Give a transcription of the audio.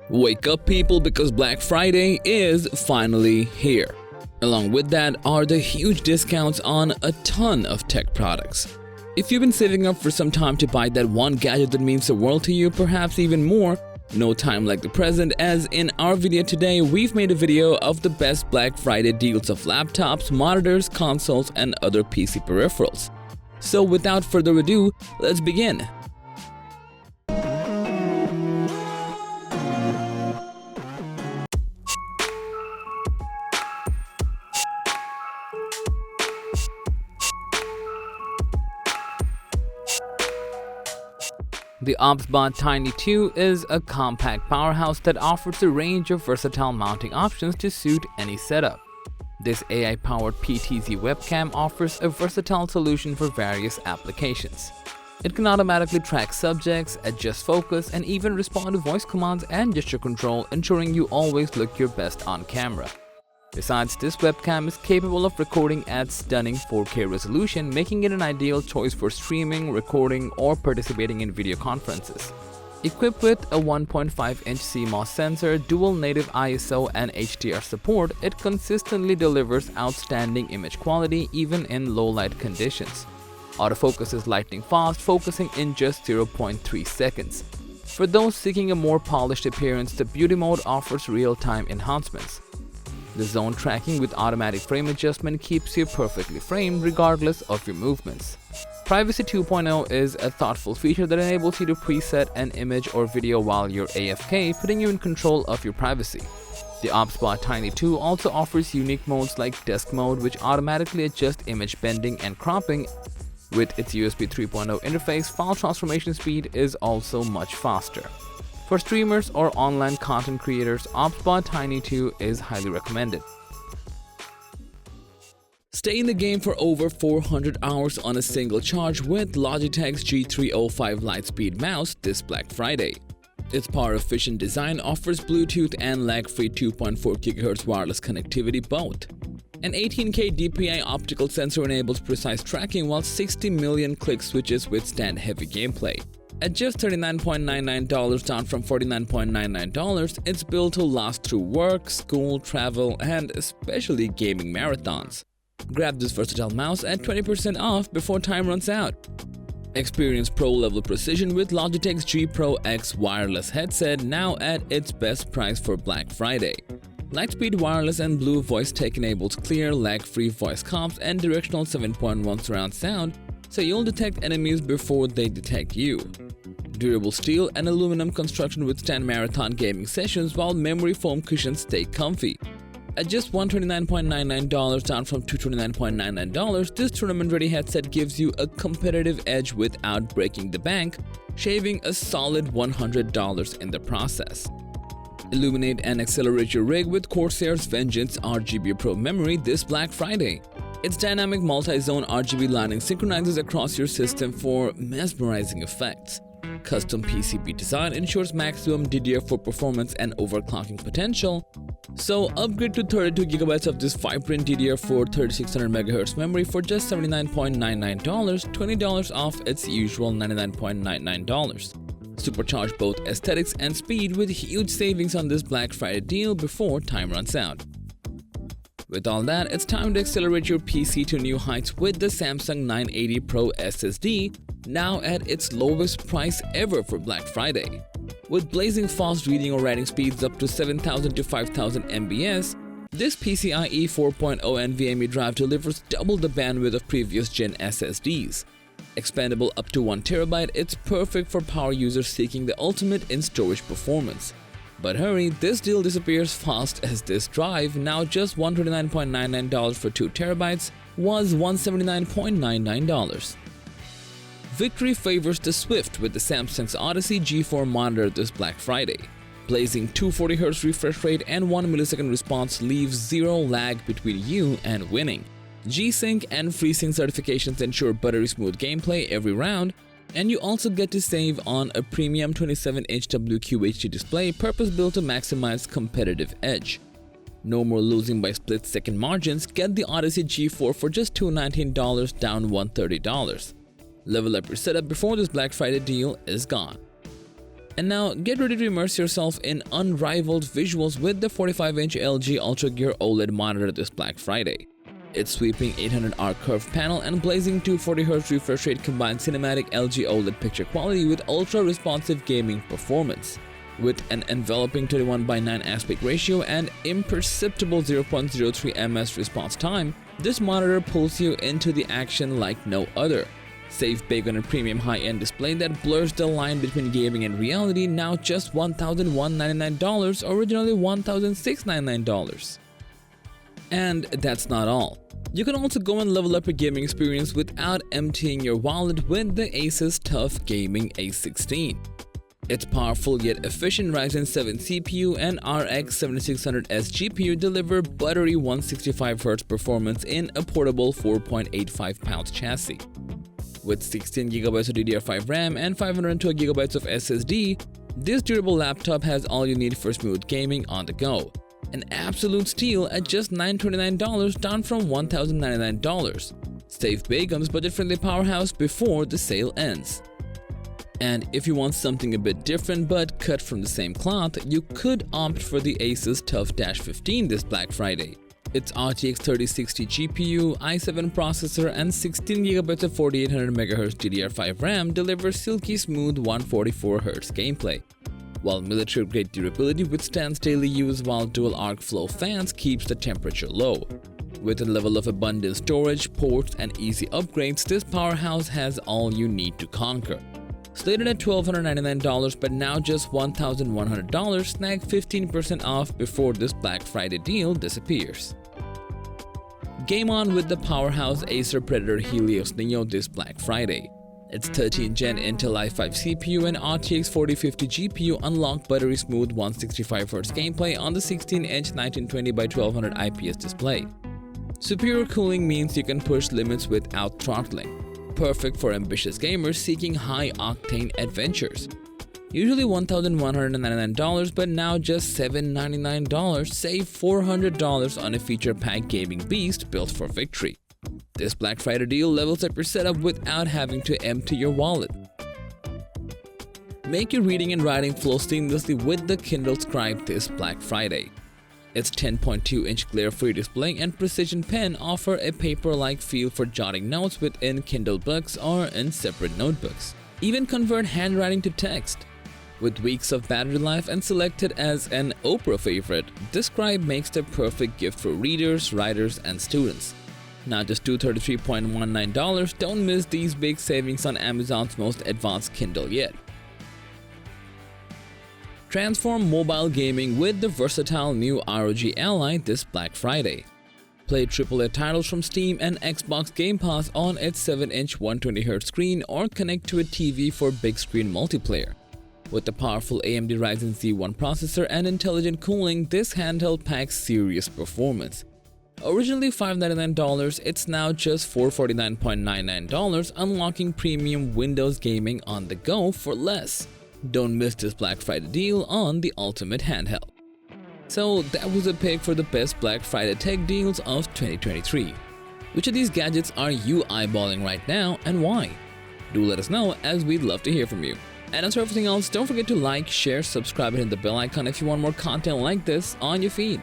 Wake up people, because Black Friday is finally here. Along with that are the huge discounts on a ton of tech products. If you've been saving up for some time to buy that one gadget that means the world to you, perhaps even more, no time like the present, as in our video today we've made a video of the best Black Friday deals of laptops, monitors, consoles and other PC peripherals. So without further ado, let's begin. The OBSBOT Tiny 2 is a compact powerhouse that offers a range of versatile mounting options to suit any setup. This AI-powered PTZ webcam offers a versatile solution for various applications. It can automatically track subjects, adjust focus, and even respond to voice commands and gesture control, ensuring you always look your best on camera. Besides, this webcam is capable of recording at stunning 4K resolution, making it an ideal choice for streaming, recording, or participating in video conferences. Equipped with a 1.5-inch CMOS sensor, dual native ISO and HDR support, it consistently delivers outstanding image quality even in low-light conditions. Autofocus is lightning fast, focusing in just 0.3 seconds. For those seeking a more polished appearance, the beauty mode offers real-time enhancements. The zone tracking with automatic frame adjustment keeps you perfectly framed regardless of your movements. Privacy 2.0 is a thoughtful feature that enables you to preset an image or video while you're AFK, putting you in control of your privacy. The OBSBOT Tiny 2 also offers unique modes like desk mode, which automatically adjusts image bending and cropping. With its USB 3.0 interface, file transformation speed is also much faster. For streamers or online content creators, OBSBOT Tiny 2 is highly recommended. Stay in the game for over 400 hours on a single charge with Logitech's G305 Lightspeed mouse this Black Friday. Its power-efficient design offers Bluetooth and lag-free 2.4 GHz wireless connectivity both. An 18K DPI optical sensor enables precise tracking, while 60 million click switches withstand heavy gameplay. At just $39.99, down from $49.99, it's built to last through work, school, travel, and especially gaming marathons. Grab this versatile mouse at 20% off before time runs out. Experience pro-level precision with Logitech's G Pro X wireless headset, now at its best price for Black Friday. Lightspeed wireless and Blue voice tech enables clear, lag-free voice comms and directional 7.1 surround sound, so you'll detect enemies before they detect you. Durable steel and aluminum construction withstand marathon gaming sessions, while memory foam cushions stay comfy. At just $129.99, down from $229.99, this tournament-ready headset gives you a competitive edge without breaking the bank, shaving a solid $100 in the process. Illuminate and accelerate your rig with Corsair's Vengeance RGB Pro memory this Black Friday. Its dynamic multi-zone RGB lighting synchronizes across your system for mesmerizing effects. Custom PCB design ensures maximum DDR4 performance and overclocking potential. So upgrade to 32GB of this vibrant DDR4 3600MHz memory for just $79.99, $20 off its usual $99.99. Supercharge both aesthetics and speed with huge savings on this Black Friday deal before time runs out. With all that, it's time to accelerate your PC to new heights with the Samsung 980 Pro SSD, now at its lowest price ever for Black Friday. With blazing fast reading or writing speeds up to 7000 to 5000 MBs, this PCIe 4.0 NVMe drive delivers double the bandwidth of previous gen SSDs. Expandable up to 1TB, it's perfect for power users seeking the ultimate in storage performance. But hurry, this deal disappears fast, as this drive, now just $129.99 for 2TB, was $179.99. Victory favors the Swift with the Samsung's Odyssey G4 monitor this Black Friday. Blazing 240Hz refresh rate and 1 millisecond response leaves zero lag between you and winning. G-Sync and FreeSync certifications ensure buttery smooth gameplay every round, and you also get to save on a premium 27-inch WQHD display purpose-built to maximize competitive edge. No more losing by split-second margins, get the Odyssey G4 for just $219, down $130. Level up your setup before this Black Friday deal is gone. And now get ready to immerse yourself in unrivaled visuals with the 45-inch LG UltraGear OLED monitor this Black Friday. Its sweeping 800R curved panel and blazing 240Hz refresh rate combine cinematic LG OLED picture quality with ultra-responsive gaming performance. With an enveloping 21:9 aspect ratio and imperceptible 0.03 ms response time, this monitor pulls you into the action like no other. Save big on a premium high-end display that blurs the line between gaming and reality, now just $1,199, originally $1,699. And that's not all. You can also go and level up your gaming experience without emptying your wallet with the Asus TUF Gaming A16. Its powerful yet efficient Ryzen 7 CPU and RX 7600S GPU deliver buttery 165Hz performance in a portable 4.85-pound chassis. With 16GB of DDR5 RAM and 512GB of SSD, this durable laptop has all you need for smooth gaming on the go. An absolute steal at just $929, down from $1,099. Save big on this budget-friendly powerhouse before the sale ends. And if you want something a bit different but cut from the same cloth, you could opt for the Asus TUF Dash 15 this Black Friday. Its RTX 3060 GPU, i7 processor, and 16GB of 4800MHz DDR5 RAM deliver silky smooth 144Hz gameplay, while military-grade durability withstands daily use while dual-arc flow fans keeps the temperature low. With a level of abundant storage, ports, and easy upgrades, this powerhouse has all you need to conquer. Slated at $1,299 but now just $1,100, snag 15% off before this Black Friday deal disappears. Game on with the powerhouse Acer Predator Helios Neo this Black Friday. Its 13th Gen Intel i5 CPU and RTX 4050 GPU unlock buttery smooth 165Hz gameplay on the 16-inch 1920x1200 IPS display. Superior cooling means you can push limits without throttling. Perfect for ambitious gamers seeking high-octane adventures. Usually $1,199 but now just $799, save $400 on a feature-packed gaming beast built for victory. This Black Friday deal levels up your setup without having to empty your wallet. Make your reading and writing flow seamlessly with the Kindle Scribe this Black Friday. Its 10.2-inch glare-free display and precision pen offer a paper-like feel for jotting notes within Kindle books or in separate notebooks. Even convert handwriting to text. With weeks of battery life and selected as an Oprah favorite, this Scribe makes the perfect gift for readers, writers, and students. Now just $233.19, don't miss these big savings on Amazon's most advanced Kindle yet. Transform mobile gaming with the versatile new ROG Ally this Black Friday. Play AAA titles from Steam and Xbox Game Pass on its 7-inch 120Hz screen or connect to a TV for big screen multiplayer. With the powerful AMD Ryzen Z1 processor and intelligent cooling, this handheld packs serious performance. Originally $599, it's now just $449.99, unlocking premium Windows gaming on the go for less. Don't miss this Black Friday deal on the ultimate handheld. So that was a pick for the best Black Friday tech deals of 2023. Which of these gadgets are you eyeballing right now and why? Do let us know, as we'd love to hear from you. And as for everything else, don't forget to like, share, subscribe, and hit the bell icon if you want more content like this on your feed.